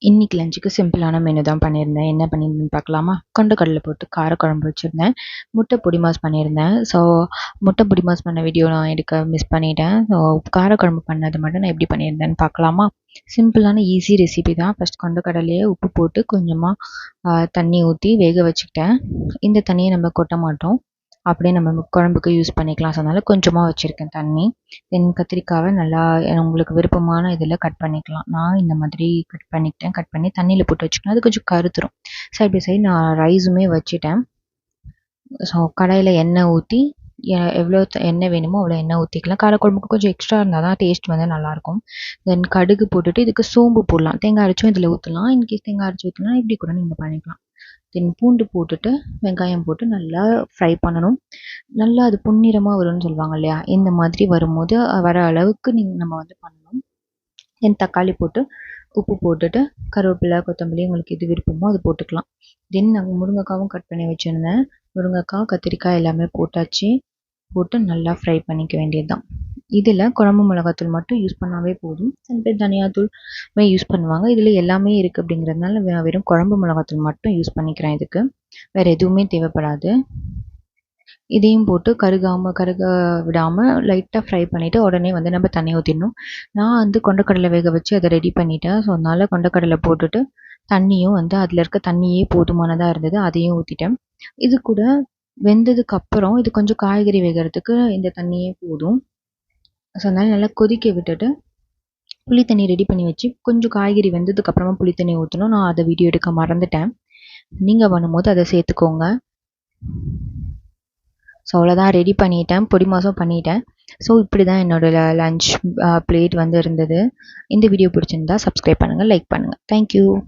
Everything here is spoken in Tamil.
இன்னைக்கு லஞ்சுக்கு சிம்பிளான மெனு தான் பண்ணியிருந்தேன். என்ன பண்ணியிருந்தேன்னு பார்க்கலாமா? கொண்டக்கடலை போட்டு காரக்குழம்பு வச்சுருந்தேன். முட்டை பொடி மாஸ் பண்ணியிருந்தேன். ஸோ முட்டை பொடி மாஸ் பண்ண வீடியோ நான் எடுக்க மிஸ் பண்ணிட்டேன். ஸோ காரக்குழம்பு பண்ணது மட்டும் நான் எப்படி பண்ணியிருந்தேன்னு பார்க்கலாமா? சிம்பிளான ஈஸி ரெசிபி தான். ஃபஸ்ட் கொண்டக்கடலையே உப்பு போட்டு கொஞ்சமாக தண்ணி ஊற்றி வேக வச்சுக்கிட்டேன். இந்த தண்ணியை நம்ம கொட்ட மாட்டோம், அப்படியே நம்ம குழம்புக்கு யூஸ் பண்ணிக்கலாம். ஸோ அதனால் கொஞ்சமாக வச்சுருக்கேன் தண்ணி. தென் கத்திரிக்காவை நல்லா உங்களுக்கு விருப்பமான இதில் கட் பண்ணிக்கலாம். நான் இந்த மாதிரி கட் பண்ணிக்கிட்டேன். கட் பண்ணி தண்ணியில் போட்டு வச்சுக்கணும். அது கொஞ்சம் கருத்துரும். சைட் பை சைடு நான் ரைஸுமே வச்சுட்டேன். ஸோ கடாயில் எண்ணெய் ஊற்றி எவ்வளோ எண்ணெய் வேணுமோ அவ்வளோ எண்ணெய் ஊற்றிக்கலாம். காரக்குழம்புக்கு கொஞ்சம் எக்ஸ்ட்ரா இருந்தால் தான் டேஸ்ட் வந்து நல்லாயிருக்கும். தென் கடுகு போட்டுட்டு இதுக்கு சோம்பு போடலாம். தேங்காய் அரைச்சும் இதில் ஊற்றலாம். இன்கேஸ் தேங்காய் அரைச்சி ஊற்றலாம், இப்படி கூட நீங்கள் பண்ணிக்கலாம். தென் பூண்டு போட்டுட்டு வெங்காயம் போட்டு நல்லா ஃப்ரை பண்ணணும். நல்லா அது பொன்னிறமாக வரும்னு சொல்லுவாங்க இல்லையா, இந்த மாதிரி வரும்போது வர அளவுக்கு நம்ம வந்து பண்ணணும். தென் தக்காளி போட்டு உப்பு போட்டுட்டு கருவேப்பிலை கொத்தமல்லி உங்களுக்கு எது விருப்பமோ அது போட்டுக்கலாம். தென் நாங்கள் முருங்கைக்காவும் கட் பண்ணி வச்சுருந்தேன். முருங்கைக்காய் கத்திரிக்காய் எல்லாமே போட்டாச்சு. போட்டு நல்லா ஃப்ரை பண்ணிக்க வேண்டியது தான். இதில் குழம்பு மிளகாத்தூள் மட்டும் யூஸ் பண்ணாவே போதும். சில பேர் தனியாத்தூள் யூஸ் பண்ணுவாங்க. இதில் எல்லாமே இருக்குது அப்படிங்கிறதுனால வெறும் குழம்பு மிளகாத்தூள் மட்டும் யூஸ் பண்ணிக்கிறேன். இதுக்கு வேறு எதுவுமே தேவைப்படாது. இதையும் போட்டு கருக விடாமல் லைட்டாக ஃப்ரை பண்ணிவிட்டு உடனே வந்து நம்ம தண்ணி ஊற்றிடணும். நான் வந்து கொண்டக்கடலை வேக வச்சு அதை ரெடி பண்ணிட்டேன். ஸோ அதனால் கொண்டக்கடலை போட்டுட்டு தண்ணியும் வந்து அதில் இருக்க தண்ணியே போதுமானதாக இருந்தது, அதையும் ஊற்றிட்டேன். இது கூட வெந்ததுக்கு அப்புறம் இது கொஞ்சம் காய்கறி வேகிறதுக்கு இந்த தண்ணியே போதும். ஸோ அதனால் நல்லா கொதிக்க விட்டுட்டு புளி தண்ணி ரெடி பண்ணி வச்சு கொஞ்சம் காய்கறி வெந்ததுக்கு அப்புறமா புளி தண்ணி ஊற்றணும். நான் அதை வீடியோ எடுக்க மறந்துட்டேன். நீங்கள் பண்ணும்போது அதை சேர்த்துக்கோங்க. ஸோ அவ்வளோதான், ரெடி பண்ணிட்டேன். பொடி மாஸும் பண்ணிட்டேன். ஸோ இப்படி தான் என்னோடய லன்ச் பிளேட் வந்து இருந்தது. இந்த வீடியோ பிடிச்சிருந்தா சப்ஸ்கிரைப் பண்ணுங்கள், லைக் பண்ணுங்கள். தேங்க்யூ.